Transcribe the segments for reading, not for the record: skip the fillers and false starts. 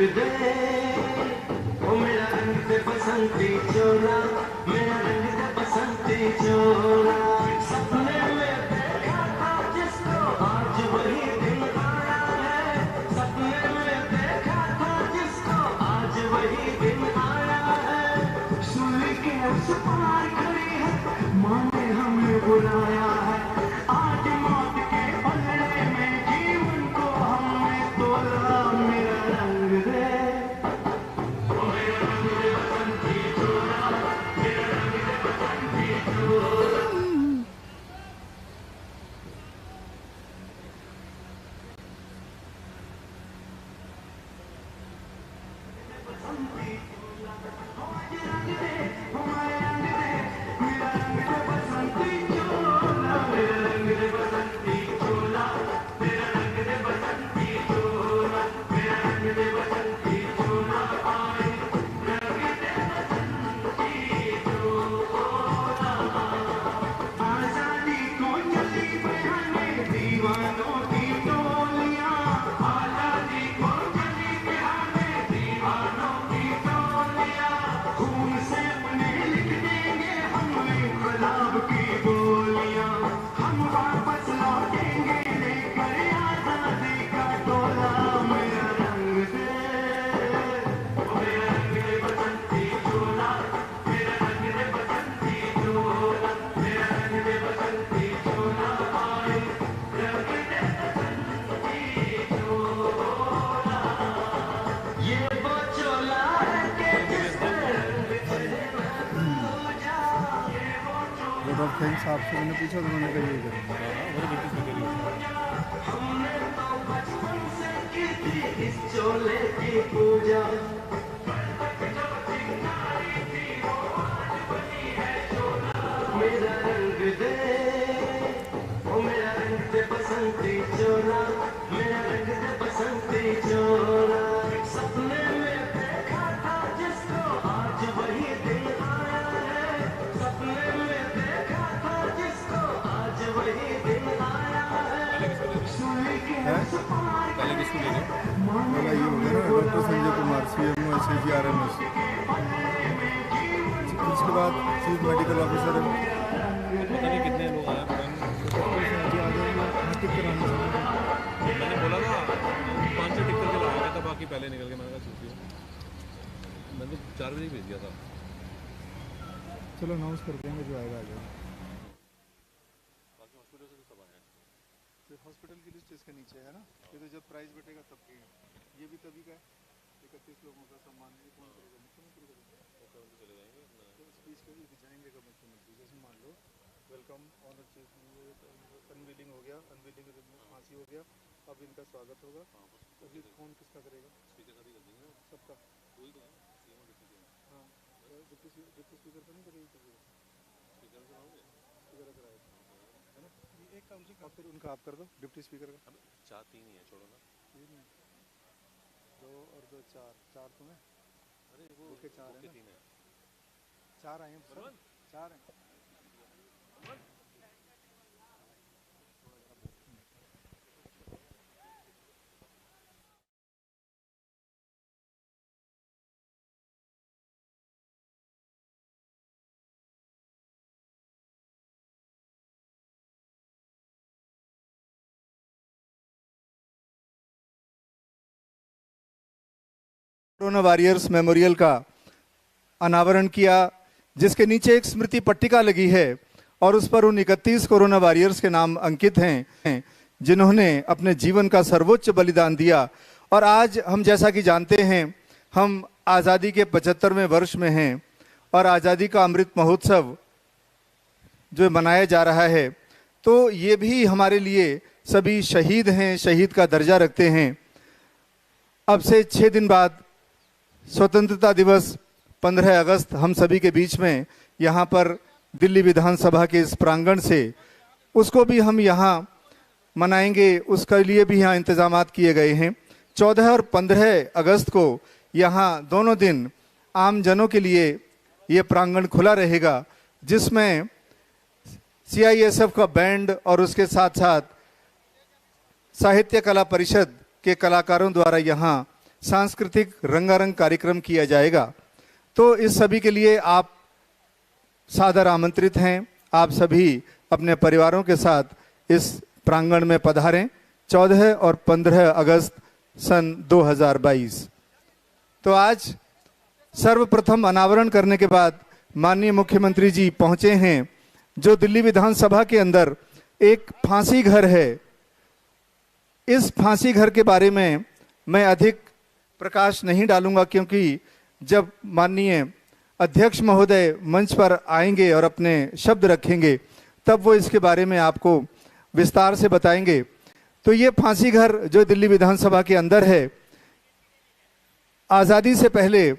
दे, ओ मेरा रंग दे बसंती चोला, मेरा रंग दे बसंती चोला। सपने में देखा था जिसको आज वही दिन आया है, सपने में देखा था जिसको आज वही दिन आया है। सूली के उस पार खड़ी है, माँ ने हमें बुलाया है। आज मौत के पलड़े में जीवन को हमने तोला। मेरा रंग दे, ओ मेरा रंग दे बसंती चोला, मेरा रंग दे बसंती चोला। आजादी को चली बहाने दीवानों की टोलियां, आजादी को चली बहाने दीवानों की टोलियां। खून से उन्हें लिख देंगे हम इनकलाब की बोलियां, हम वापस लौटेंगे लेकर आजादी का टोला। मेरा रंग दे, ओ मेरा रंग दे बसंती चोला, मेरा रंग दे बसंती चोला, मेरा रंग दे बसंती चोला। आए रंग दे बसंती चोला, ये वो चोला है कि जिसमें रंग चढ़े ना दूजा। ये वो लॉट ऑफ थिंग्स आपसे मैंने पूछा तो मैंने कहा ये करूँगा। हमने तो बचपन से की थी इस चोले की पूजा। मेरा रंग दे, ओ मेरा रंग दे बसंती चोला, मेरा रंग दे बसंती चोला। सपने में देखा था जिसको आज वही दिन आया है, सपने में देखा था जिसको आज वही दिन आया है। सूली के उस पार बोला ये हो गया ना doctor Sanjay Kumar CMO SHGRMS, उसके बाद चीफ मेडिकल ऑफिसर कितने लोग आए मैंने बोला था 5 टिक करके लाया था, बाकी पहले निकल के मैंने कहा सोचिए, मैंने तो 4 बजे भेज दिया था। चलो अनाउंस कर देंगे जो आएगा आ जाएगा। बाकी हॉस्पिटल से तो सब आए हैं। तो हॉस्पिटल की लिस्ट इसके नीचे है ना, ये तो जब प्राइस बटेगा तब की है। ये भी तभी का है, 31 लोगों का सम्मान है। कौन करेगा? मुख्यमंत्री करेगा। मुख्यमंत्री चले जाएंगे अपना तो स्पीच कभी जाएंगे कब मुख्यमंत्री? जैसे मान लो वेलकम ऑनर चीफ, अनवीलिंग हो गया, अनवीलिंग फांसी हो गया, अब इनका स्वागत होगा। अभी कौन किसका करेगा? स्पीकर साथ ही कर देंगे सबका। वही तो है CM और डिप्टी CM। हाँ, डिप्टी स्पीकर का नहीं करेगी किसी को? स्पीकर से आओगे स्पीकर कराएगा है ना, ये एक काम से। और फिर उनका आप कर दो डिप्टी स्पीकर का। अब 4-3 ही है, छोड़ो ना। 2 और 2 4 तुम्हें। अरे वो ओके, 4 है ना? 3 है। 4 आए हैं सर, 4 हैं। कोरोना वॉरियर्स मेमोरियल का अनावरण किया, जिसके नीचे एक स्मृति पट्टिका लगी है और उस पर उन 31 कोरोना वॉरियर्स के नाम अंकित हैं जिन्होंने अपने जीवन का सर्वोच्च बलिदान दिया। और आज हम जैसा कि जानते हैं, हम आज़ादी के 75वें वर्ष में हैं और आज़ादी का अमृत महोत्सव जो मनाया जा रहा है, तो ये भी हमारे लिए सभी शहीद हैं, शहीद का दर्जा रखते हैं। अब से 6 दिन बाद स्वतंत्रता दिवस 15 अगस्त हम सभी के बीच में यहाँ पर दिल्ली विधानसभा के इस प्रांगण से, उसको भी हम यहाँ मनाएंगे, उसके लिए भी यहाँ इंतजामात किए गए हैं। 14 और 15 अगस्त को यहाँ दोनों दिन आम जनों के लिए ये प्रांगण खुला रहेगा, जिसमें CISF का बैंड और उसके साथ साथ साहित्य कला परिषद के कलाकारों द्वारा यहाँ सांस्कृतिक रंगारंग कार्यक्रम किया जाएगा। तो इस सभी के लिए आप सादर आमंत्रित हैं। आप सभी अपने परिवारों के साथ इस प्रांगण में पधारें 14 और 15 अगस्त सन 2022। तो आज सर्वप्रथम अनावरण करने के बाद माननीय मुख्यमंत्री जी पहुंचे हैं, जो दिल्ली विधानसभा के अंदर एक फांसी घर है। इस फांसी घर के बारे में मैं अधिक प्रकाश नहीं डालूंगा, क्योंकि जब माननीय अध्यक्ष महोदय मंच पर आएंगे और अपने शब्द रखेंगे तब वो इसके बारे में आपको विस्तार से बताएंगे। तो ये फांसी घर जो दिल्ली विधानसभा के अंदर है, आज़ादी से पहले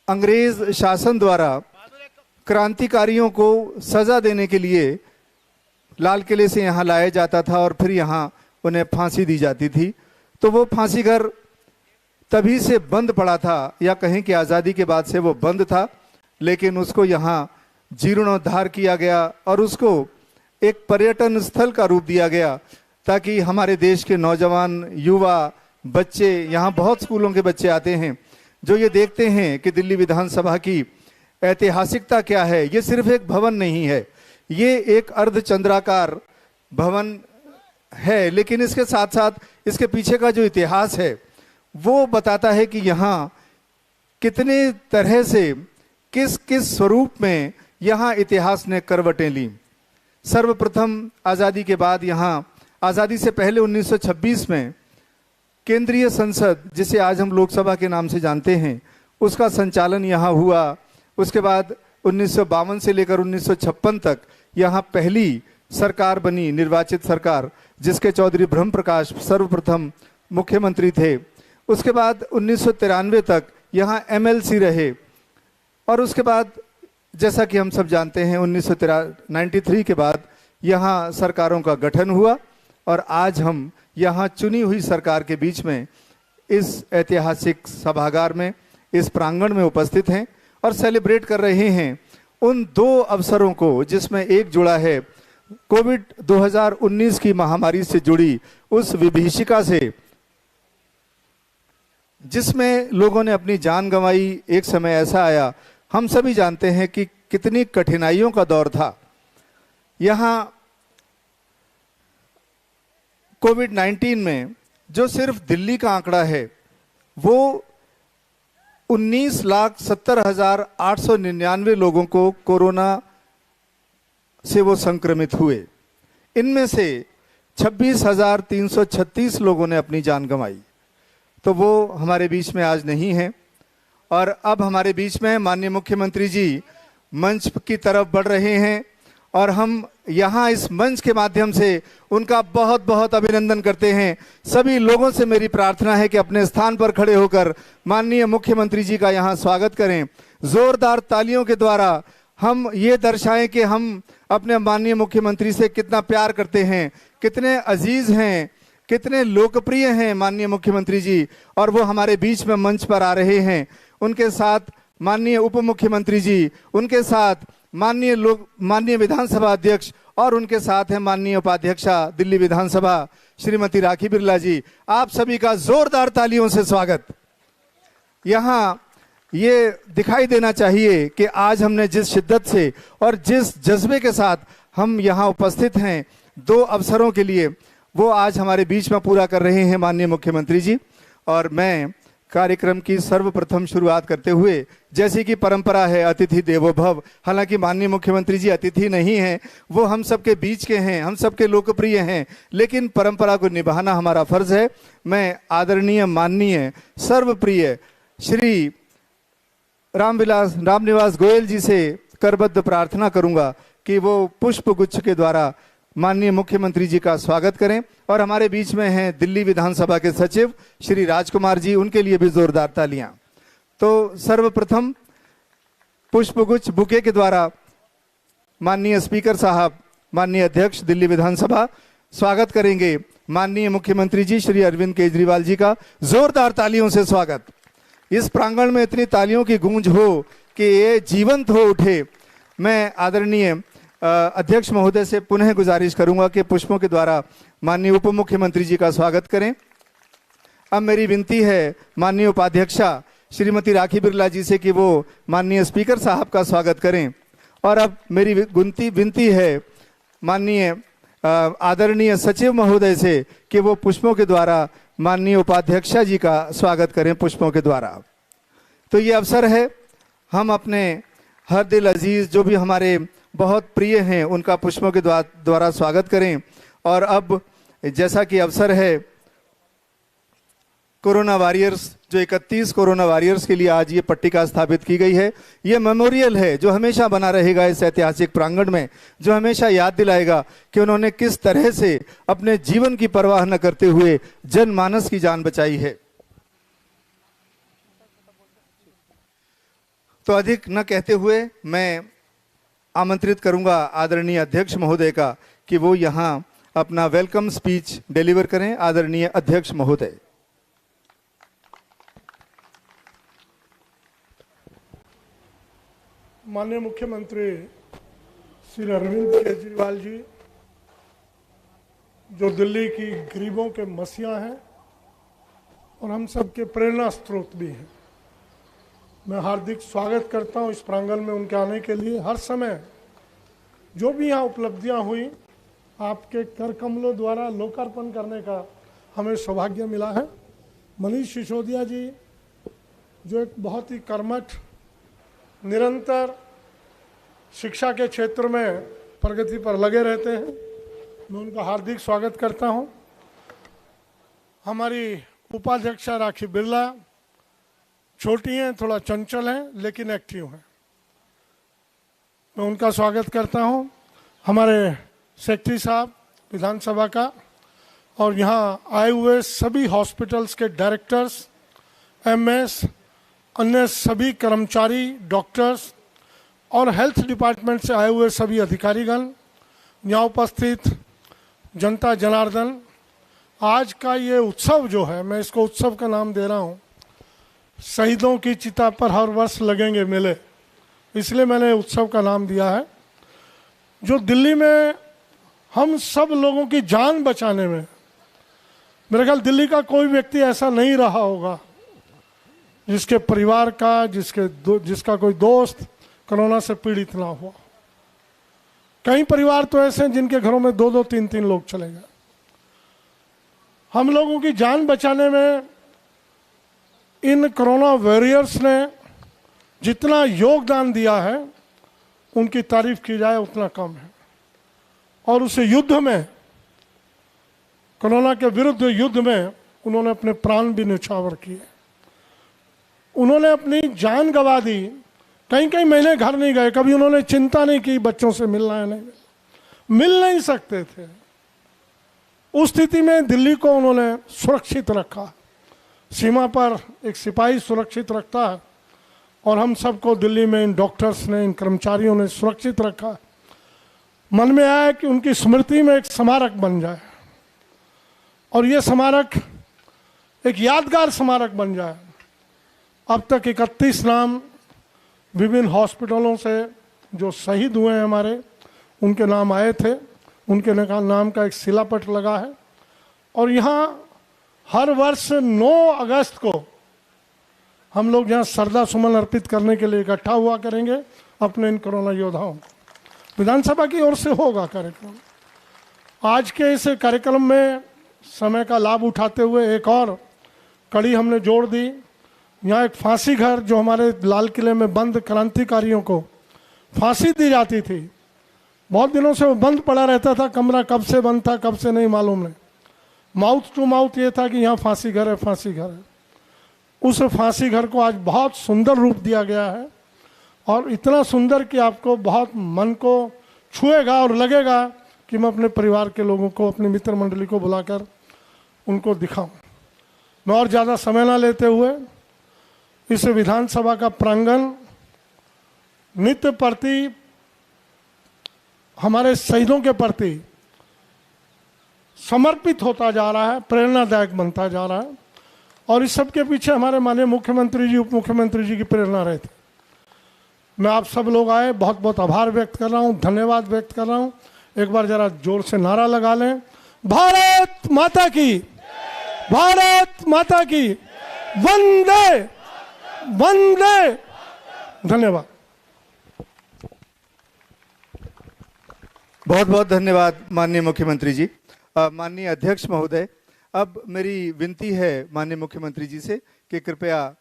अंग्रेज शासन द्वारा क्रांतिकारियों को सजा देने के लिए लाल किले से यहाँ लाया जाता था और फिर यहाँ उन्हें फांसी दी जाती थी। तो वो फांसी घर तभी से बंद पड़ा था, या कहें कि आज़ादी के बाद से वो बंद था, लेकिन उसको यहाँ जीर्णोद्धार किया गया और उसको एक पर्यटन स्थल का रूप दिया गया, ताकि हमारे देश के नौजवान, युवा, बच्चे, यहाँ बहुत स्कूलों के बच्चे आते हैं जो ये देखते हैं कि दिल्ली विधानसभा की ऐतिहासिकता क्या है। ये सिर्फ एक भवन नहीं है, ये एक अर्धचंद्राकार भवन है, लेकिन इसके साथ साथ इसके पीछे का जो इतिहास है वो बताता है कि यहाँ कितने तरह से, किस किस स्वरूप में यहाँ इतिहास ने करवटें ली। सर्वप्रथम आज़ादी के बाद यहाँ, आज़ादी से पहले 1926 में केंद्रीय संसद, जिसे आज हम लोकसभा के नाम से जानते हैं, उसका संचालन यहाँ हुआ। उसके बाद 1952 से लेकर 1956 तक यहाँ पहली सरकार बनी, निर्वाचित सरकार, जिसके चौधरी ब्रह्म प्रकाश सर्वप्रथम मुख्यमंत्री थे। उसके बाद 1993 तक यहाँ MLC रहे और उसके बाद जैसा कि हम सब जानते हैं 1993 के बाद यहाँ सरकारों का गठन हुआ और आज हम यहाँ चुनी हुई सरकार के बीच में इस ऐतिहासिक सभागार में, इस प्रांगण में उपस्थित हैं और सेलिब्रेट कर रहे हैं उन दो अवसरों को, जिसमें एक जुड़ा है कोविड 2019 की महामारी से जुड़ी उस विभीषिका से, जिसमें लोगों ने अपनी जान गंवाई। एक समय ऐसा आया, हम सभी जानते हैं कि कितनी कठिनाइयों का दौर था। यहाँ कोविड-19 में जो सिर्फ दिल्ली का आंकड़ा है वो 19,70,899 लोगों को कोरोना से वो संक्रमित हुए। इनमें से 26,336 लोगों ने अपनी जान गंवाई। तो वो हमारे बीच में आज नहीं है और अब हमारे बीच में माननीय मुख्यमंत्री जी मंच की तरफ बढ़ रहे हैं और हम यहाँ इस मंच के माध्यम से उनका बहुत बहुत अभिनंदन करते हैं। सभी लोगों से मेरी प्रार्थना है कि अपने स्थान पर खड़े होकर माननीय मुख्यमंत्री जी का यहाँ स्वागत करें। जोरदार तालियों के द्वारा हम ये दर्शाएं कि हम अपने माननीय मुख्यमंत्री से कितना प्यार करते हैं, कितने अजीज हैं, कितने लोकप्रिय हैं माननीय मुख्यमंत्री जी, और वो हमारे बीच में मंच पर आ रहे हैं। उनके साथ माननीय उप मुख्यमंत्री जी, उनके साथ माननीय विधानसभा अध्यक्ष और उनके साथ हैं माननीय उपाध्यक्षा दिल्ली विधानसभा श्रीमती राखी बिरला जी। आप सभी का जोरदार तालियों से स्वागत। यहाँ ये दिखाई देना चाहिए कि आज हमने जिस शिद्दत से और जिस जज्बे के साथ हम यहाँ उपस्थित हैं दो अवसरों के लिए, वो आज हमारे बीच में पूरा कर रहे हैं माननीय मुख्यमंत्री जी। और मैं कार्यक्रम की सर्वप्रथम शुरुआत करते हुए, जैसी कि परंपरा है अतिथि देवो भव, हालांकि माननीय मुख्यमंत्री जी अतिथि नहीं हैं, वो हम सबके बीच के हैं, हम सबके लोकप्रिय हैं, लेकिन परंपरा को निभाना हमारा फर्ज है। मैं आदरणीय माननीय सर्वप्रिय श्री रामनिवास गोयल जी से करबद्ध प्रार्थना करूंगा कि वो पुष्प गुच्छ के द्वारा माननीय मुख्यमंत्री जी का स्वागत करें। और हमारे बीच में हैं दिल्ली विधानसभा के सचिव श्री राजकुमार जी, उनके लिए भी जोरदार तालियां। तो सर्वप्रथम पुष्पगुच्छ बुके के द्वारा माननीय स्पीकर साहब, माननीय अध्यक्ष दिल्ली विधानसभा स्वागत करेंगे माननीय मुख्यमंत्री जी श्री अरविंद केजरीवाल जी का। जोरदार तालियों से स्वागत। इस प्रांगण में इतनी तालियों की गूंज हो कि ये जीवंत हो उठे। मैं आदरणीय अध्यक्ष महोदय से पुनः गुजारिश करूंगा कि पुष्पों के द्वारा माननीय उप मुख्यमंत्री जी का स्वागत करें। अब मेरी विनती है माननीय उपाध्यक्षा श्रीमती राखी बिरला जी से कि वो माननीय स्पीकर साहब का स्वागत करें। और अब मेरी विनती है माननीय आदरणीय सचिव महोदय से कि वो पुष्पों के द्वारा माननीय उपाध्यक्षा जी का स्वागत करें पुष्पों के द्वारा। तो ये अवसर है, हम अपने हर दिल अजीज जो भी हमारे बहुत प्रिय हैं उनका पुष्पों के द्वारा स्वागत करें। और अब जैसा कि अवसर है कोरोना वॉरियर्स, जो 31 कोरोना वॉरियर्स के लिए आज ये पट्टिका स्थापित की गई है, ये मेमोरियल है जो हमेशा बना रहेगा इस ऐतिहासिक प्रांगण में, जो हमेशा याद दिलाएगा कि उन्होंने किस तरह से अपने जीवन की परवाह न करते हुए जनमानस की जान बचाई है। तो अधिक न कहते हुए मैं आमंत्रित करूंगा आदरणीय अध्यक्ष महोदय का कि वो यहाँ अपना वेलकम स्पीच डिलीवर करें। आदरणीय अध्यक्ष महोदय। माननीय मुख्यमंत्री श्री अरविंद केजरीवाल जी, जो दिल्ली की गरीबों के मसीहा हैं और हम सबके प्रेरणा स्रोत भी हैं, मैं हार्दिक स्वागत करता हूं इस प्रांगण में उनके आने के लिए। हर समय जो भी यहाँ उपलब्धियां हुई आपके कर कमलों द्वारा लोकार्पण करने का हमें सौभाग्य मिला है। मनीष सिसोदिया जी जो एक बहुत ही कर्मठ, निरंतर शिक्षा के क्षेत्र में प्रगति पर लगे रहते हैं, मैं उनका हार्दिक स्वागत करता हूं। हमारी उपाध्यक्षा राखी बिरला छोटी हैं, थोड़ा चंचल हैं, लेकिन एक्टिव हैं, मैं उनका स्वागत करता हूं। हमारे सेक्रेटरी साहब विधानसभा का और यहाँ आए हुए सभी हॉस्पिटल्स के डायरेक्टर्स, एमएस, अन्य सभी कर्मचारी, डॉक्टर्स और हेल्थ डिपार्टमेंट से आए हुए सभी अधिकारीगण, यहाँ उपस्थित जनता जनार्दन, आज का ये उत्सव जो है, मैं इसको उत्सव का नाम दे रहा हूँ। शहीदों की चिता पर हर वर्ष लगेंगे मेले, इसलिए मैंने उत्सव का नाम दिया है। जो दिल्ली में हम सब लोगों की जान बचाने में, मेरे ख्याल दिल्ली का कोई व्यक्ति ऐसा नहीं रहा होगा जिसके परिवार का, जिसका कोई दोस्त कोरोना से पीड़ित ना हुआ। कई परिवार तो ऐसे हैं जिनके घरों में 2-2, 3-3 लोग चले गए। हम लोगों की जान बचाने में इन कोरोना वॉरियर्स ने जितना योगदान दिया है, उनकी तारीफ की जाए उतना कम है। और उस युद्ध में, कोरोना के विरुद्ध युद्ध में, उन्होंने अपने प्राण भी न्यौछावर किए। उन्होंने अपनी जान गंवा दी, कई महीने घर नहीं गए, कभी उन्होंने चिंता नहीं की बच्चों से मिलना है, नहीं मिल नहीं सकते थे। उस स्थिति में दिल्ली को उन्होंने सुरक्षित रखा। सीमा पर एक सिपाही सुरक्षित रखता है और हम सबको दिल्ली में इन डॉक्टर्स ने, इन कर्मचारियों ने सुरक्षित रखा। मन में आया कि उनकी स्मृति में एक स्मारक बन जाए और ये स्मारक एक यादगार स्मारक बन जाए। अब तक 31 नाम विभिन्न हॉस्पिटलों से जो शहीद हुए हैं हमारे, उनके नाम आए थे, उनके नाम का एक शिलापट लगा है। और यहाँ हर वर्ष 9 अगस्त को हम लोग यहाँ श्रद्धा सुमन अर्पित करने के लिए इकट्ठा हुआ करेंगे अपने इन कोरोना योद्धाओं को। विधानसभा की ओर से होगा कार्यक्रम। आज के इस कार्यक्रम में समय का लाभ उठाते हुए एक और कड़ी हमने जोड़ दी। यहाँ एक फांसी घर, जो हमारे लाल किले में बंद क्रांतिकारियों को फांसी दी जाती थी, बहुत दिनों से वो बंद पड़ा रहता था। कमरा कब से बंद था, कब से नहीं मालूम नहीं। माउथ टू माउथ ये था कि यहाँ फांसी घर है, फांसी घर है। उस फांसी घर को आज बहुत सुंदर रूप दिया गया है और इतना सुंदर कि आपको बहुत मन को छुएगा और लगेगा कि मैं अपने परिवार के लोगों को, अपनी मित्र मंडली को बुलाकर उनको दिखाऊं। मैं और ज़्यादा समय ना लेते हुए इस विधानसभा का प्रांगण नित्य प्रति, हमारे शहीदों के प्रति समर्पित होता जा रहा है, प्रेरणादायक बनता जा रहा है। और इस सब के पीछे हमारे माननीय मुख्यमंत्री जी, उप मुख्यमंत्री जी की प्रेरणा रहती। मैं आप सब लोग आए, बहुत बहुत आभार व्यक्त कर रहा हूँ, धन्यवाद व्यक्त कर रहा हूँ। एक बार जरा जोर से नारा लगा लें, भारत माता की, भारत माता की वंदे वंदे। धन्यवाद। बहुत बहुत धन्यवाद माननीय मुख्यमंत्री जी। माननीय अध्यक्ष महोदय, अब मेरी विनती है माननीय मुख्यमंत्री जी से कि कृपया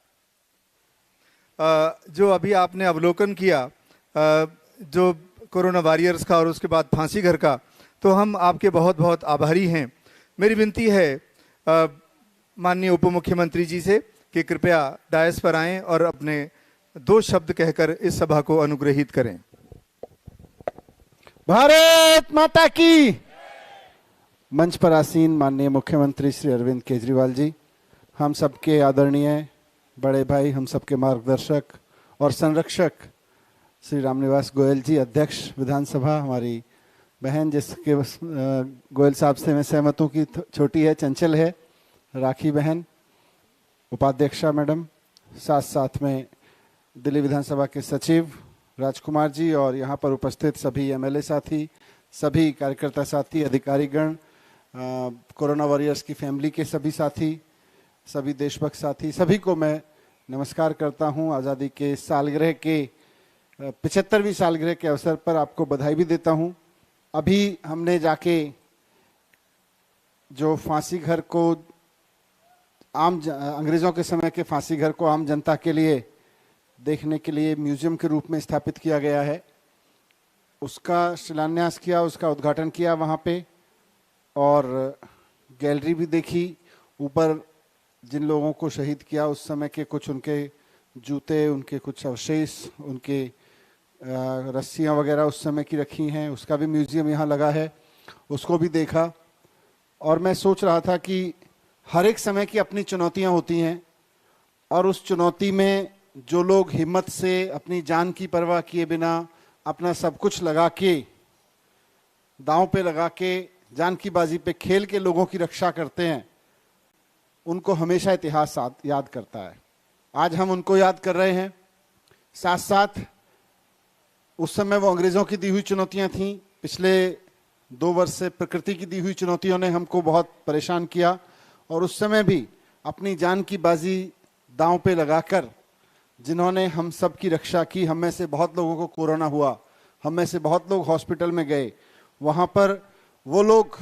जो अभी आपने अवलोकन किया जो कोरोना वॉरियर्स का और उसके बाद फांसी घर का, तो हम आपके बहुत बहुत आभारी हैं। मेरी विनती है माननीय उप मुख्यमंत्री जी से कि कृपया डायस पर आएं और अपने 2 शब्द कहकर इस सभा को अनुग्रहित करें। भारत माता की। मंच पर आसीन माननीय मुख्यमंत्री श्री अरविंद केजरीवाल जी, हम सबके आदरणीय बड़े भाई, हम सबके मार्गदर्शक और संरक्षक श्री रामनिवास गोयल जी, अध्यक्ष विधानसभा, हमारी बहन जिसके गोयल साहब से मैं सहमत हूँ कि छोटी है, चंचल है, राखी बहन, उपाध्यक्षा मैडम, साथ साथ में दिल्ली विधानसभा के सचिव राजकुमार जी और यहाँ पर उपस्थित सभी एमएलए साथी, सभी कार्यकर्ता साथी, अधिकारीगण, कोरोना वॉरियर्स की फैमिली के सभी साथी, सभी देशभक्त साथी, सभी को मैं नमस्कार करता हूँ। आज़ादी के सालगिरह के 75वीं सालगिरह के अवसर पर आपको बधाई भी देता हूँ। अभी हमने जाके जो फांसी घर को अंग्रेज़ों के समय के फांसी घर को आम जनता के लिए देखने के लिए म्यूजियम के रूप में स्थापित किया गया है, उसका शिलान्यास किया, उसका उद्घाटन किया वहाँ पे, और गैलरी भी देखी। ऊपर जिन लोगों को शहीद किया उस समय के कुछ उनके जूते, उनके कुछ अवशेष, उनके रस्सियाँ वगैरह उस समय की रखी हैं, उसका भी म्यूजियम यहाँ लगा है, उसको भी देखा। और मैं सोच रहा था कि हर एक समय की अपनी चुनौतियाँ होती हैं, और उस चुनौती में जो लोग हिम्मत से अपनी जान की परवाह किए बिना अपना सब कुछ लगा के, दांव पे लगा के, जान की बाजी पे खेल के लोगों की रक्षा करते हैं, उनको हमेशा इतिहास याद करता है। आज हम उनको याद कर रहे हैं। साथ साथ उस समय वो अंग्रेज़ों की दी हुई चुनौतियां थीं। पिछले 2 वर्ष से प्रकृति की दी हुई चुनौतियों ने हमको बहुत परेशान किया, और उस समय भी अपनी जान की बाजी दांव पे लगाकर जिन्होंने हम सब की रक्षा की। हम में से बहुत लोगों को कोरोना हुआ, हम में से बहुत लोग हॉस्पिटल में गए। वहाँ पर वो लोग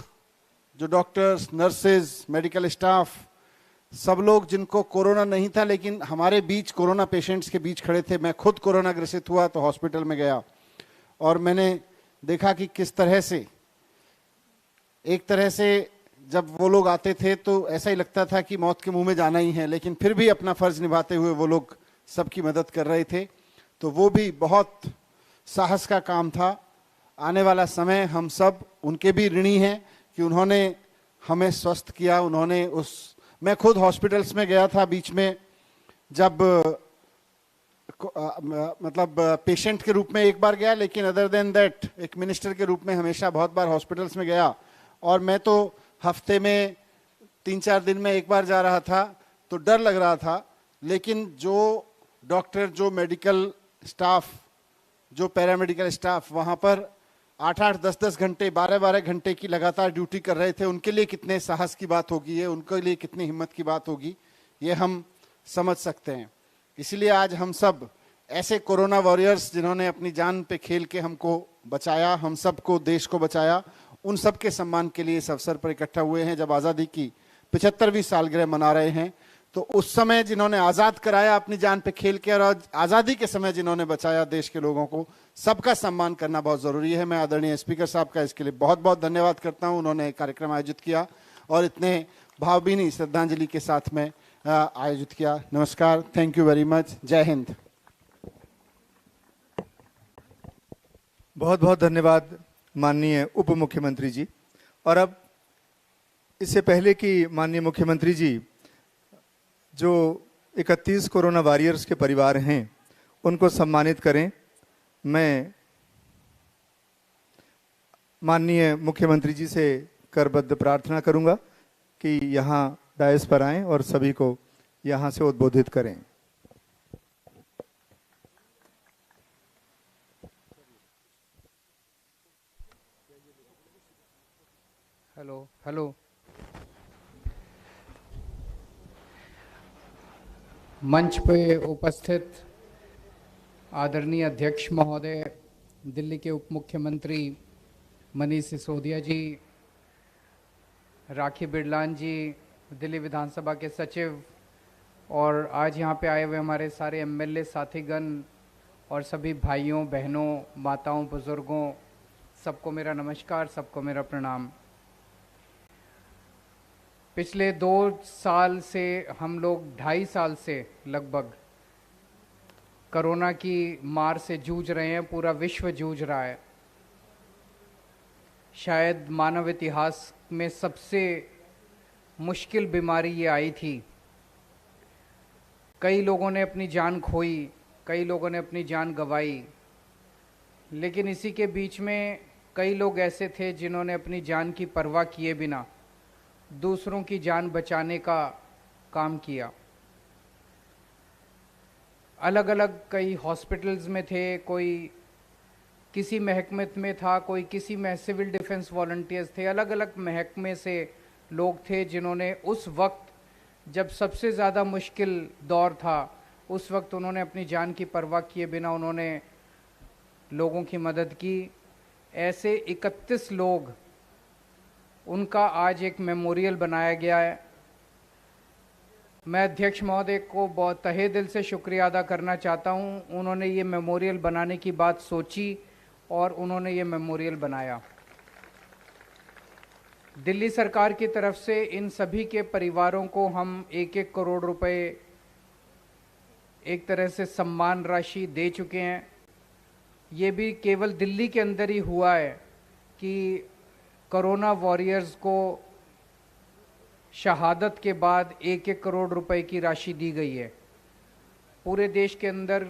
जो डॉक्टर्स, नर्सेज, मेडिकल स्टाफ, सब लोग जिनको कोरोना नहीं था लेकिन हमारे बीच कोरोना पेशेंट्स के बीच खड़े थे। मैं खुद कोरोना ग्रसित हुआ तो हॉस्पिटल में गया, और मैंने देखा कि किस तरह से, एक तरह से जब वो लोग आते थे तो ऐसा ही लगता था कि मौत के मुंह में जाना ही है, लेकिन फिर भी अपना फर्ज निभाते हुए वो लोग सबकी मदद कर रहे थे। तो वो भी बहुत साहस का काम था। आने वाला समय हम सब उनके भी ऋणी हैं कि उन्होंने हमें स्वस्थ किया। उन्होंने मैं खुद हॉस्पिटल्स में गया था बीच में, जब मतलब पेशेंट के रूप में एक बार गया, लेकिन अदर देन दैट एक मिनिस्टर के रूप में हमेशा बहुत बार हॉस्पिटल्स में गया। और मैं तो हफ्ते में 3-4 दिन में एक बार जा रहा था, तो डर लग रहा था। लेकिन जो डॉक्टर, जो मेडिकल स्टाफ, जो पैरामेडिकल स्टाफ वहाँ पर 8-8, 10-10 घंटे, 12-12 घंटे की लगातार ड्यूटी कर रहे थे, उनके लिए कितने साहस की बात होगी ये, उनके लिए कितनी हिम्मत की बात होगी, ये हम समझ सकते हैं। इसलिए आज हम सब ऐसे कोरोना वॉरियर्स जिन्होंने अपनी जान पे खेल के हमको बचाया, हम सबको, देश को बचाया, उन सब के सम्मान के लिए इस अवसर पर इकट्ठा हुए हैं। जब आज़ादी की 75वीं सालगिरह मना रहे हैं, तो उस समय जिन्होंने आज़ाद कराया अपनी जान पे खेल के, और आज़ादी के समय जिन्होंने बचाया देश के लोगों को, सबका सम्मान करना बहुत ज़रूरी है। मैं आदरणीय स्पीकर साहब का इसके लिए बहुत बहुत धन्यवाद करता हूं। उन्होंने एक कार्यक्रम आयोजित किया और इतने भावभीनी श्रद्धांजलि के साथ में आयोजित किया। नमस्कार, थैंक यू वेरी मच, जय हिंद। बहुत बहुत धन्यवाद माननीय उप मुख्यमंत्री जी। और अब इससे पहले कि माननीय मुख्यमंत्री जी जो 31 कोरोना वॉरियर्स के परिवार हैं उनको सम्मानित करें, मैं माननीय मुख्यमंत्री जी से करबद्ध प्रार्थना करूंगा कि यहाँ डायस पर आएं और सभी को यहाँ से उद्बोधित करें। Hello hello. मंच पे उपस्थित आदरणीय अध्यक्ष महोदय, दिल्ली के उप मुख्यमंत्री मनीष सिसोदिया जी, राखी बिरलान जी, दिल्ली विधानसभा के सचिव, और आज यहाँ पे आए हुए हमारे सारे एमएलए साथीगण और सभी भाइयों बहनों, माताओं, बुजुर्गों, सबको मेरा नमस्कार, सबको मेरा प्रणाम। पिछले 2 साल से हम लोग 2.5 साल से लगभग कोरोना की मार से जूझ रहे हैं। पूरा विश्व जूझ रहा है। शायद मानव इतिहास में सबसे मुश्किल बीमारी ये आई थी। कई लोगों ने अपनी जान खोई, कई लोगों ने अपनी जान गंवाई, लेकिन इसी के बीच में कई लोग ऐसे थे जिन्होंने अपनी जान की परवाह किए बिना दूसरों की जान बचाने का काम किया। अलग अलग कई हॉस्पिटल्स में थे, कोई किसी महकमे में था, कोई किसी में सिविल डिफेंस वॉलंटियर्स थे। अलग अलग महकमे से लोग थे जिन्होंने उस वक्त जब सबसे ज़्यादा मुश्किल दौर था, उस वक्त उन्होंने अपनी जान की परवाह किए बिना उन्होंने लोगों की मदद की। ऐसे 31 लोग, उनका आज एक मेमोरियल बनाया गया है। मैं अध्यक्ष महोदय को बहुत तहे दिल से शुक्रिया अदा करना चाहता हूं। उन्होंने ये मेमोरियल बनाने की बात सोची और उन्होंने ये मेमोरियल बनाया। दिल्ली सरकार की तरफ से इन सभी के परिवारों को हम 1-1 करोड़ रुपए एक तरह से सम्मान राशि दे चुके हैं। ये भी केवल दिल्ली के अंदर ही हुआ है कि कोरोना वॉरियर्स को शहादत के बाद 1-1 करोड़ रुपए की राशि दी गई है। पूरे देश के अंदर,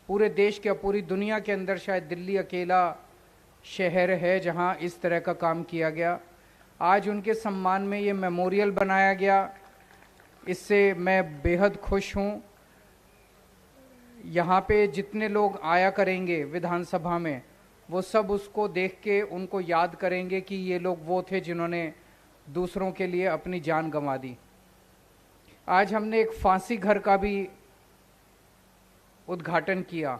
पूरे देश के, पूरी दुनिया के अंदर शायद दिल्ली अकेला शहर है जहां इस तरह का काम किया गया। आज उनके सम्मान में ये मेमोरियल बनाया गया। इससे मैं बेहद खुश हूं। यहाँ पे जितने लोग आया करेंगे विधानसभा में, वो सब उसको देख के उनको याद करेंगे कि ये लोग वो थे जिन्होंने दूसरों के लिए अपनी जान गंवा दी। आज हमने एक फांसी घर का भी उद्घाटन किया।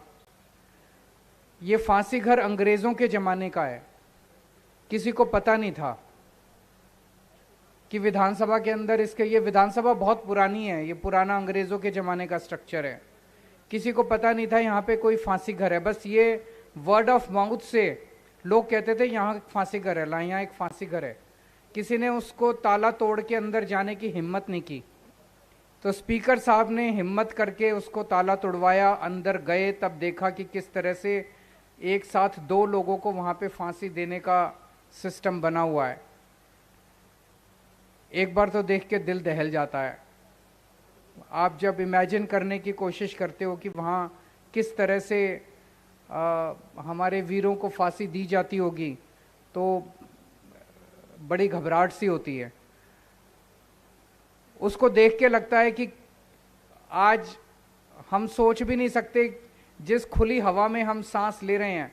ये फांसी घर अंग्रेजों के ज़माने का है। किसी को पता नहीं था कि विधानसभा के अंदर ये विधानसभा बहुत पुरानी है, ये पुराना अंग्रेजों के ज़माने का स्ट्रक्चर है। किसी को पता नहीं था यहाँ पे कोई फांसी घर है। बस ये वर्ड ऑफ माउथ से लोग कहते थे यहाँ फांसी घर है, यहाँ एक फांसी घर है। किसी ने उसको ताला तोड़ के अंदर जाने की हिम्मत नहीं की। तो स्पीकर साहब ने हिम्मत करके उसको ताला तोड़वाया, अंदर गए, तब देखा कि किस तरह से एक साथ 2 लोगों को वहाँ पे फांसी देने का सिस्टम बना हुआ है। एक बार तो देख के दिल दहल जाता है। आप जब इमेजिन करने की कोशिश करते हो कि वहाँ किस तरह से हमारे वीरों को फांसी दी जाती होगी, तो बड़ी घबराहट सी होती है। उसको देख के लगता है कि आज हम सोच भी नहीं सकते, जिस खुली हवा में हम सांस ले रहे हैं,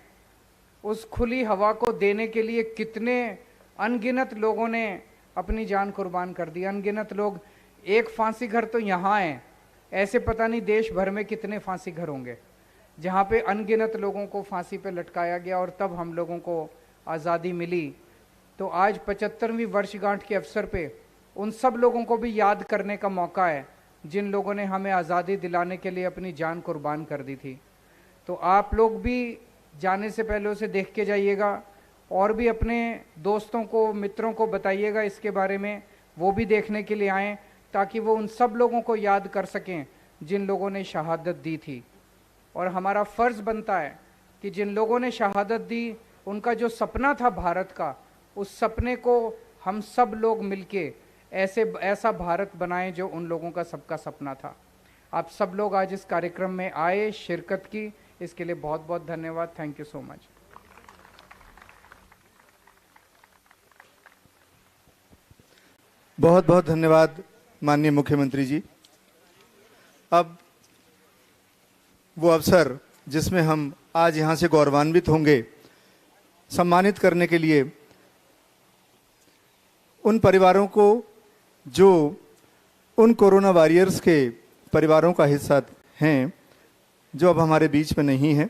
उस खुली हवा को देने के लिए कितने अनगिनत लोगों ने अपनी जान कुर्बान कर दी। अनगिनत लोग। एक फांसी घर तो यहाँ है, ऐसे पता नहीं देश भर में कितने फांसी घर होंगे जहाँ पे अनगिनत लोगों को फांसी पे लटकाया गया और तब हम लोगों को आज़ादी मिली। तो आज 75वीं वर्षगांठ के अवसर पे उन सब लोगों को भी याद करने का मौका है जिन लोगों ने हमें आज़ादी दिलाने के लिए अपनी जान कुर्बान कर दी थी। तो आप लोग भी जाने से पहले उसे देख के जाइएगा और भी अपने दोस्तों को, मित्रों को बताइएगा इसके बारे में, वो भी देखने के लिए आएँ, ताकि वो उन सब लोगों को याद कर सकें जिन लोगों ने शहादत दी थी। और हमारा फ़र्ज़ बनता है कि जिन लोगों ने शहादत दी, उनका जो सपना था भारत का, उस सपने को हम सब लोग मिलके ऐसा भारत बनाएं जो उन लोगों का सबका सपना था। आप सब लोग आज इस कार्यक्रम में आए, शिरकत की, इसके लिए बहुत बहुत धन्यवाद। Thank you so much. बहुत बहुत धन्यवाद माननीय मुख्यमंत्री जी। अब वो अवसर जिसमें हम आज यहाँ से गौरवान्वित होंगे, सम्मानित करने के लिए उन परिवारों को जो उन कोरोना वॉरियर्स के परिवारों का हिस्सा हैं जो अब हमारे बीच में नहीं हैं।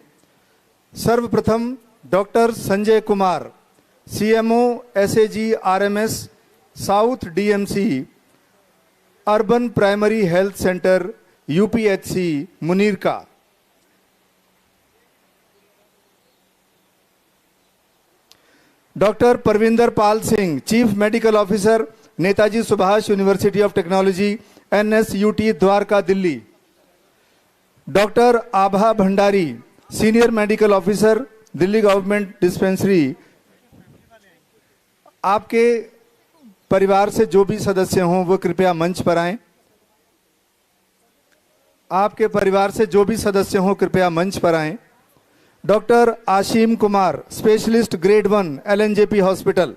सर्वप्रथम doctor Sanjay Kumar, CMO SAG RMS south DMC urban primary health centre UPHC Munirka. Doctor Parvinder Pal Singh, chief medical officer, Netaji Subhash university of technology NSUT Dwarka Delhi. Doctor Abha Bhandari, senior medical officer, Delhi government dispensary. आपके परिवार से जो भी सदस्य हों वो कृपया मंच पर आएं। आपके परिवार से जो भी सदस्य हों कृपया मंच पर आएं। Doctor Ashim Kumar, specialist grade 1 LNJP hospital.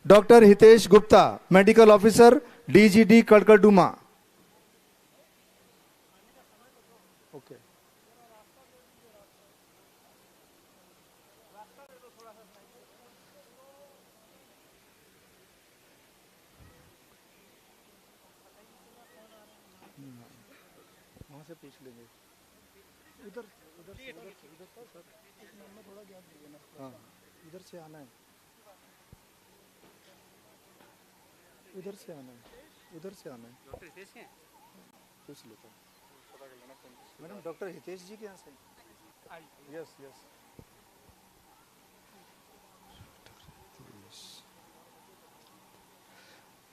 Doctor Hitesh Gupta, medical officer, DGD Karkardooma. वहां से पूछ लेंगे। उधर हाँ, इधर से आना है, उधर से आना है, उधर से आना है। पूछ लेता हूँ मैडम। डॉक्टर हितेश जी के यहाँ से। Yes yes.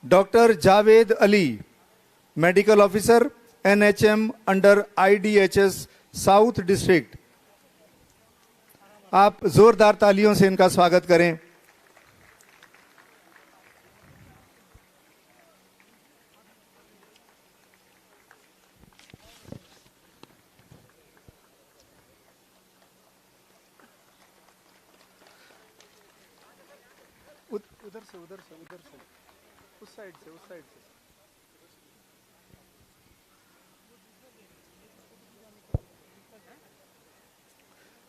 Doctor Javed Ali, medical officer, NHM under IDHS south district. आप जोरदार तालियों से इनका स्वागत करें। उधर से उस साइड से।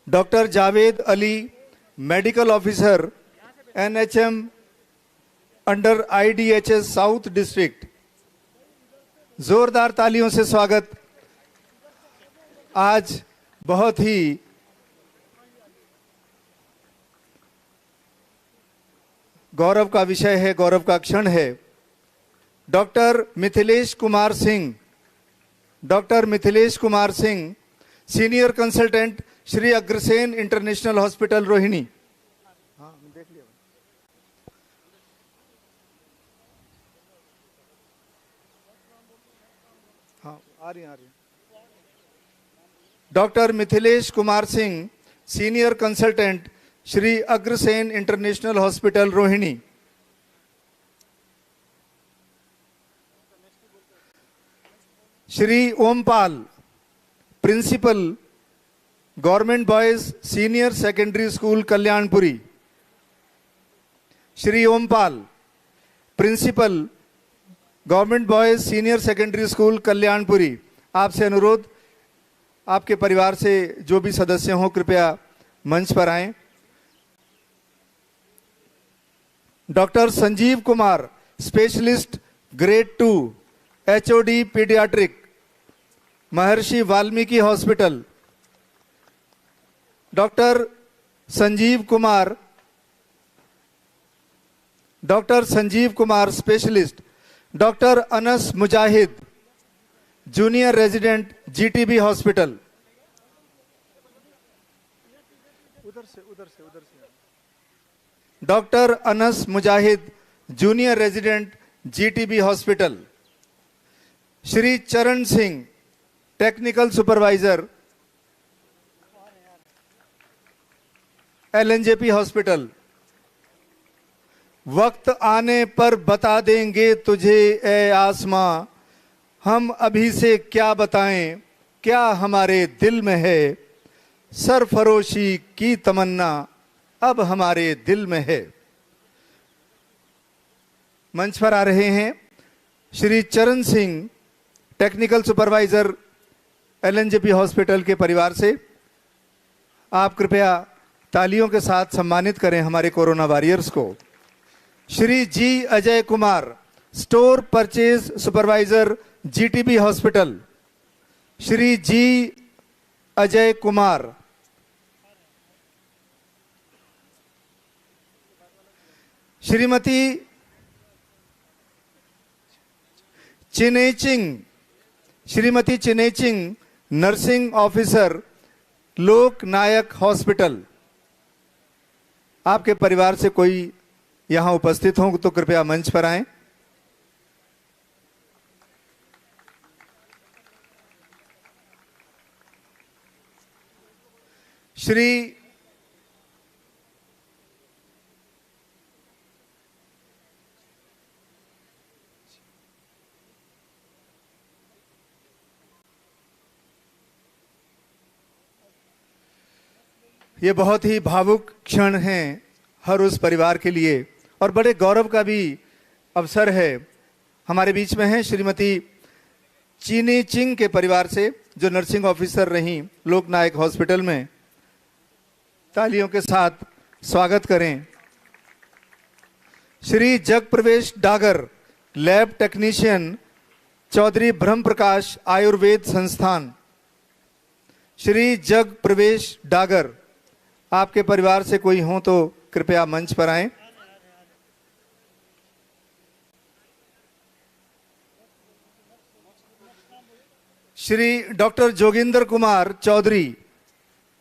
Doctor Javed Ali, medical officer, NHM under IDHS south district. जोरदार तालियों से स्वागत। आज बहुत ही गौरव का विषय है, गौरव का क्षण है। Doctor Mithilesh Kumar Singh, doctor Mithilesh Kumar Singh, senior consultant, Shri Agrasen international hospital Rohini. हाँ, देख लिया। हाँ, आ रही। Doctor Mithilesh Kumar Singh, senior consultant, Shri Agrasen international hospital Rohini. Shri Ompal, principal, government boys senior secondary school Kalyanpuri. Shri Ompal, principal, government boys senior secondary school Kalyanpuri. आपसे अनुरोध, आपके परिवार से जो भी सदस्य हों कृपया मंच पर आएं। Doctor Sanjeev Kumar, specialist grade 2 HOD paediatric, Maharishi Valmiki hospital. Doctor Sanjeev Kumar, specialist. Doctor Anas Mujahid, junior resident, GTB hospital. उधर से। Doctor Anas Mujahid, junior resident, GTB hospital. Shri Charan Singh, technical supervisor, LNJP hospital. वक्त आने पर बता देंगे तुझे ए आसमां, हम अभी से क्या बताएं, क्या हमारे दिल में है, सरफरोशी की तमन्ना अब हमारे दिल में है। मंच पर आ रहे हैं Shri Charan Singh, technical supervisor, LNJP hospital के परिवार से। आप कृपया तालियों के साथ सम्मानित करें हमारे कोरोना वॉरियर्स को। Shri ji Ajay Kumar, store purchase supervisor, GTB hospital. Shri ji Ajay Kumar, Shrimati Chineching, Shrimati Chineching, nursing officer, Lok Nayak hospital. आपके परिवार से कोई यहां उपस्थित हो तो कृपया मंच पर आएं। श्री ये बहुत ही भावुक क्षण हैं हर उस परिवार के लिए और बड़े गौरव का भी अवसर है। हमारे बीच में हैं श्रीमती चीनी चिंग के परिवार से, जो नर्सिंग ऑफिसर रहीं लोकनायक हॉस्पिटल में। तालियों के साथ स्वागत करें। श्री जग प्रवेश डागर, लैब टेक्नीशियन, चौधरी ब्रह्म प्रकाश आयुर्वेद संस्थान। श्री जग प्रवेश डागर, आपके परिवार से कोई हो तो कृपया मंच पर आएं। Shri doctor Joginder Kumar Chaudhary,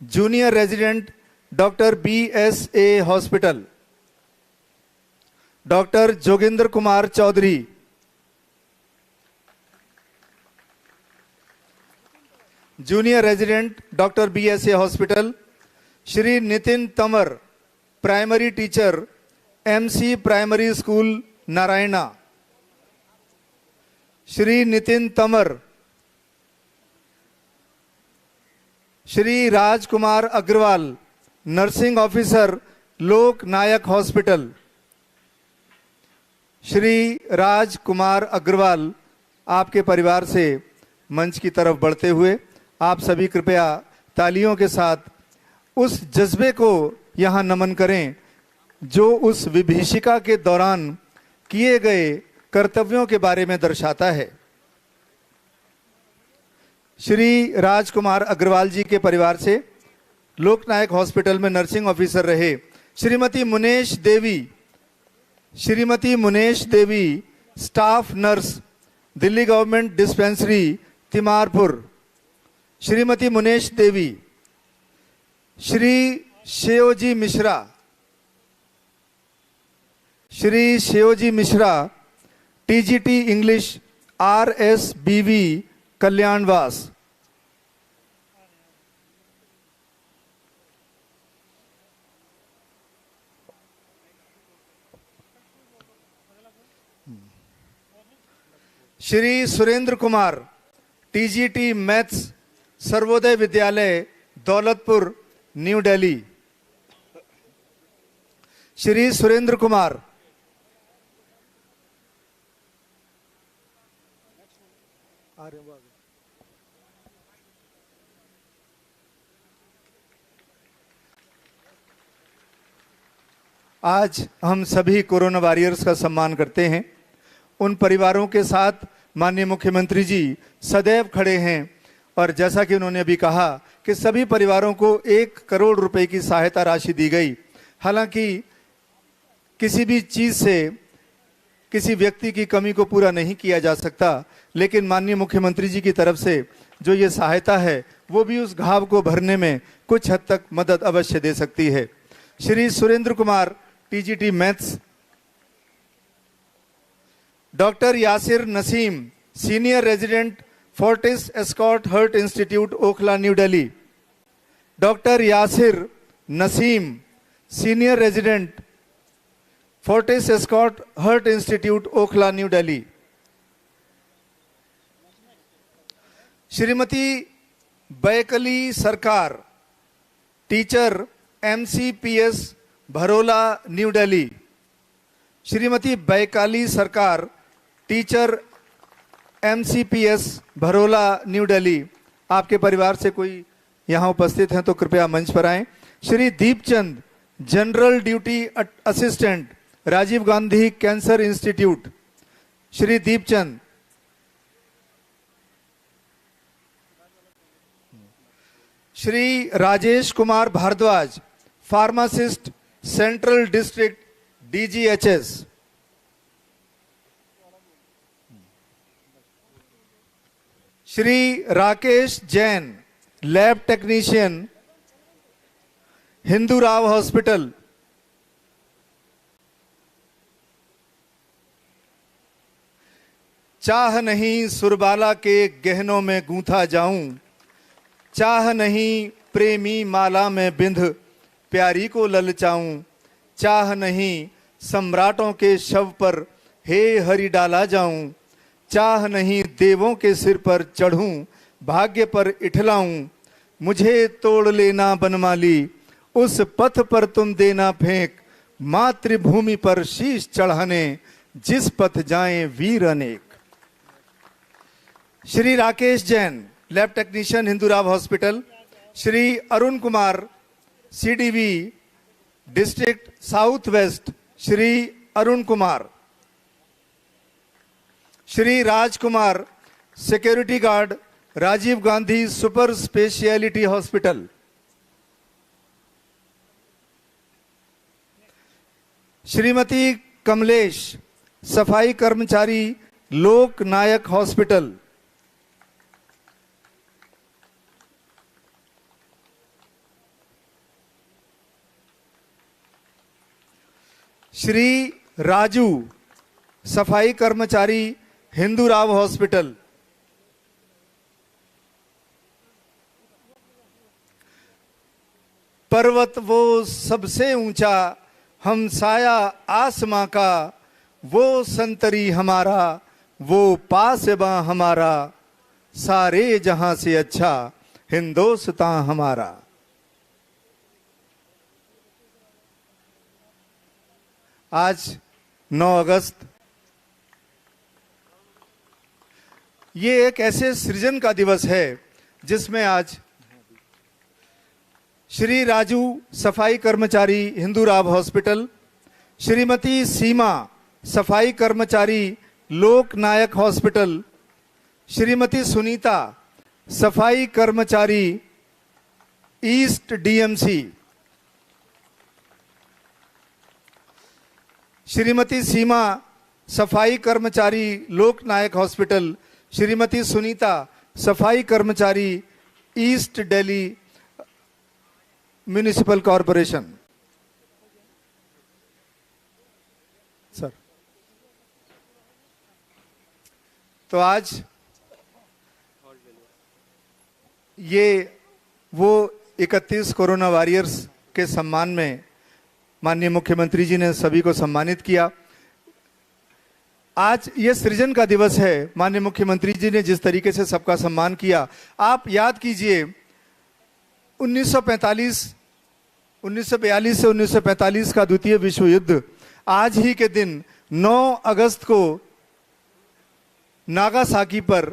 junior resident, doctor BSA hospital. Doctor Joginder Kumar Chaudhary, junior resident, doctor BSA hospital. Shri Nitin Tanwar, primary teacher, MC primary school Narayana. Shri Nitin Tanwar. Shri Rajkumar Agarwal, nursing officer, Lok Nayak hospital. Shri Rajkumar Agarwal, आपके परिवार से मंच की तरफ बढ़ते हुए आप सभी कृपया तालियों के साथ उस जज्बे को यहां नमन करें जो उस विभीषिका के दौरान किए गए कर्तव्यों के बारे में दर्शाता है। श्री राजकुमार अग्रवाल जी के परिवार से लोकनायक हॉस्पिटल में नर्सिंग ऑफिसर रहे Shrimati Munesh Devi, Shrimati Munesh Devi, staff nurse, Delhi government dispensary Timarpur. Shrimati Munesh Devi. Shri Shevji Mishra, Shri Shevji Mishra, TGT English, RSBV Kalyanvas. Shri Surender Kumar, TGT maths, Sarvodaya Vidyalaya, Daulatpur, new Delhi. Shri Surender Kumar. आज हम सभी कोरोना वॉरियर्स का सम्मान करते हैं। उन परिवारों के साथ माननीय मुख्यमंत्री जी सदैव खड़े हैं और जैसा कि उन्होंने अभी कहा कि सभी परिवारों को 1 करोड़ रुपए की सहायता राशि दी गई। हालांकि किसी भी चीज से किसी व्यक्ति की कमी को पूरा नहीं किया जा सकता, लेकिन माननीय मुख्यमंत्री जी की तरफ से जो ये सहायता है वो भी उस घाव को भरने में कुछ हद तक मदद अवश्य दे सकती है। Shri Surender Kumar, TGT maths. Doctor Yasir Naseem, senior resident, Fortis Escorts Heart Institute, Okhla, new Delhi. Doctor Yasir Naseem, senior resident, Fortis Escorts Heart Institute, Okhla, new Delhi. Shrimati Baikali Sarkar, teacher, MCPS Bharola, new Delhi. Shrimati Baikali Sarkar, teacher, MCPS Bharola, new Delhi. आपके परिवार से कोई यहां उपस्थित हैं तो कृपया मंच पर आएं। Shri Deepchand, general duty assistant, Rajiv Gandhi cancer institute. Shri Deepchand. Shri Rajesh Kumar Bhardwaj, pharmacist, central district DGHS। Shri Rakesh Jain, lab technician, Hindu Rao hospital. चाह नहीं सुरबाला के गहनों में गूंथा जाऊं, चाह नहीं प्रेमी माला में बिंध प्यारी को ललचाऊं, चाह नहीं सम्राटों के शव पर हे हरि डाला जाऊं, चाह नहीं देवों के सिर पर चढ़ूं भाग्य पर इठलाऊं, मुझे तोड़ लेना बनमाली उस पथ पर तुम देना फेंक, मातृभूमि पर शीश चढ़ाने जिस पथ जाएं वीर अनेक। Shri Rakesh Jain, lab technician, Hindu Rao hospital. Shri Arun Kumar, CDV district south west, Shri Arun Kumar. Shri Rajkumar, security guard, Rajiv Gandhi super speciality hospital. Shrimati Kamlesh, सफाई कर्मचारी, लोक नायक हॉस्पिटल। श्री राजू, सफाई कर्मचारी, हिंदूराव हॉस्पिटल। पर्वत वो सबसे ऊंचा, हम साया आसमां का, वो संतरी हमारा, वो पासबां हमारा, सारे जहां से अच्छा हिंदोस्तां हमारा। आज 9 अगस्त, ये एक ऐसे सृजन का दिवस है जिसमें आज श्री राजू, सफाई कर्मचारी, हिंदूराव हॉस्पिटल, श्रीमती सीमा, सफाई कर्मचारी, लोक नायक हॉस्पिटल, श्रीमती सुनीता, सफाई कर्मचारी, ईस्ट DMC, श्रीमती सीमा, सफाई कर्मचारी, लोक नायक हॉस्पिटल, श्रीमती सुनीता, सफाई कर्मचारी, east Delhi municipal corporation. Sir, तो आज ये वो 31 कोरोना वॉरियर्स के सम्मान में माननीय मुख्यमंत्री जी ने सभी को सम्मानित किया। आज ये सृजन का दिवस है। माननीय मुख्यमंत्री जी ने जिस तरीके से सबका सम्मान किया, आप याद कीजिए 1942 से 1945 का द्वितीय विश्व युद्ध, आज ही के दिन 9 अगस्त को नागासाकी पर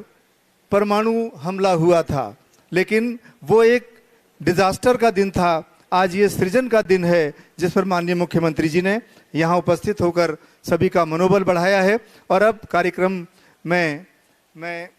परमाणु हमला हुआ था, लेकिन वो एक डिजास्टर का दिन था। आज ये सृजन का दिन है जिस पर माननीय मुख्यमंत्री जी ने यहाँ उपस्थित होकर सभी का मनोबल बढ़ाया है। और अब कार्यक्रम में मैं